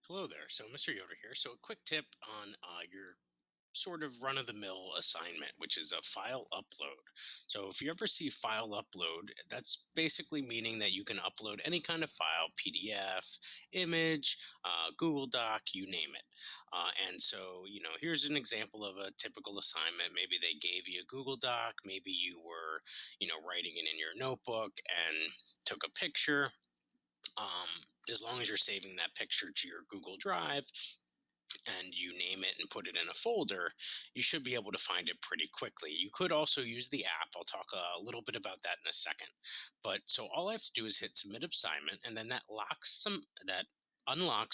Hello there. So, Mr. Yoder here. So, a quick tip on your sort of run of the mill assignment, which is a file upload. So, if you ever see file upload, that's basically meaning that you can upload any kind of file, PDF, image, Google Doc, you name it. Here's an example of a typical assignment. Maybe they gave you a Google Doc, maybe you were, writing it in your notebook and took a picture. um, as long as you're saving that picture to your Google Drive and you name it and put it in a folder, you should be able to find it pretty quickly. You could also use the app. I'll talk a little bit about that in a second. But so all I have to do is hit submit assignment, and then that unlocks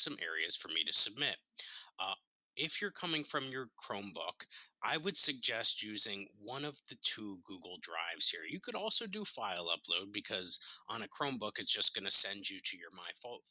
some areas for me to submit. Uh, if you're coming from your Chromebook, I would suggest using one of the two Google Drives here. You could also do file upload because on a Chromebook, it's just going to send you to your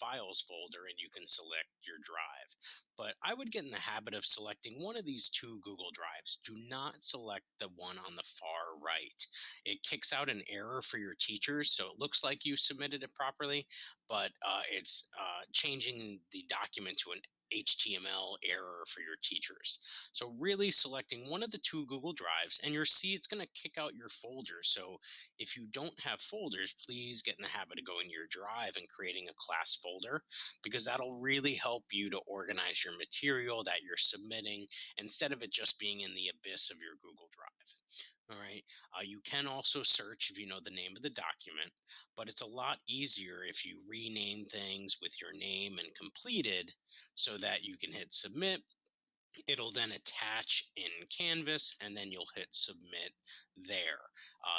Files folder and you can select your drive. But I would get in the habit of selecting one of these two Google Drives. Do not select the one on the far right. It kicks out an error for your teachers, so it looks like you submitted it properly, but it's changing the document to an HTML error for your teachers. So really selecting one of the two Google Drives, and you'll see it's going to kick out your folders. So if you don't have folders, please get in the habit of going to your drive and creating a class folder, because that'll really help you to organize your material that you're submitting instead of it just being in the abyss of your Google Drive. All right. You can also search if you know the name of the document, but it's a lot easier if you rename things with your name and completed so that you can hit submit. It'll then attach in Canvas, and then you'll hit submit there.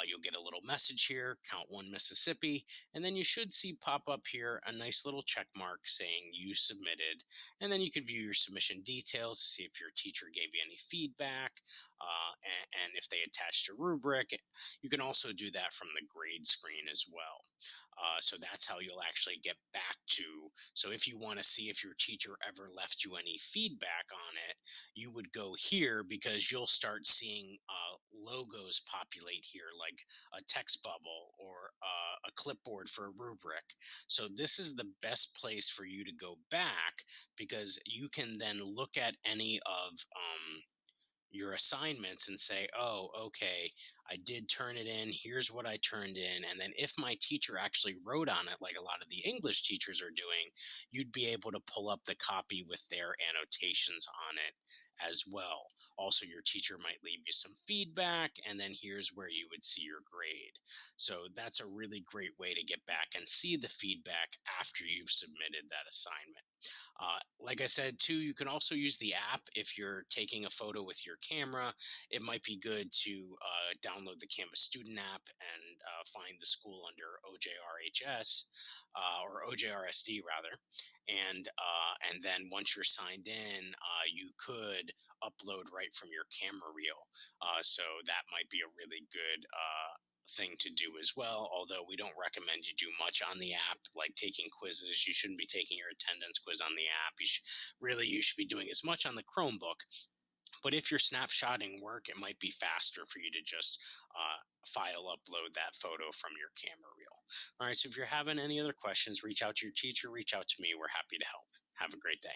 You'll get a little message here, count one Mississippi, and then you should see pop up here a nice little check mark saying you submitted. And then you can view your submission details to see if your teacher gave you any feedback, and if they attached a rubric. You can also do that from the grade screen as well. So that's how you'll actually get back to. So if you want to see if your teacher ever left you any feedback on it, you would go here because you'll start seeing logos populate here, like a text bubble or a clipboard for a rubric. So this is the best place for you to go back, because you can then look at any of your assignments and say, oh, okay, I did turn it in. Here's what I turned in. And then if my teacher actually wrote on it, like a lot of the English teachers are doing, you'd be able to pull up the copy with their annotations on it as well. Also, your teacher might leave you some feedback, and then here's where you would see your grade. So that's a really great way to get back and see the feedback after you've submitted that assignment. Like I said, too, you can also use the app if you're taking a photo with your camera. It might be good to download the Canvas Student app and find the school under OJRHS or OJRSD rather, and then once you're signed in, you could upload right from your camera reel. So that might be a really good thing to do as well, although we don't recommend you do much on the app, like taking quizzes. You shouldn't be taking your attendance quiz on the app. You should be doing as much on the Chromebook. But if you're snapshotting work, it might be faster for you to just file upload that photo from your camera reel. All right, so if you're having any other questions, reach out to your teacher, reach out to me. We're happy to help. Have a great day.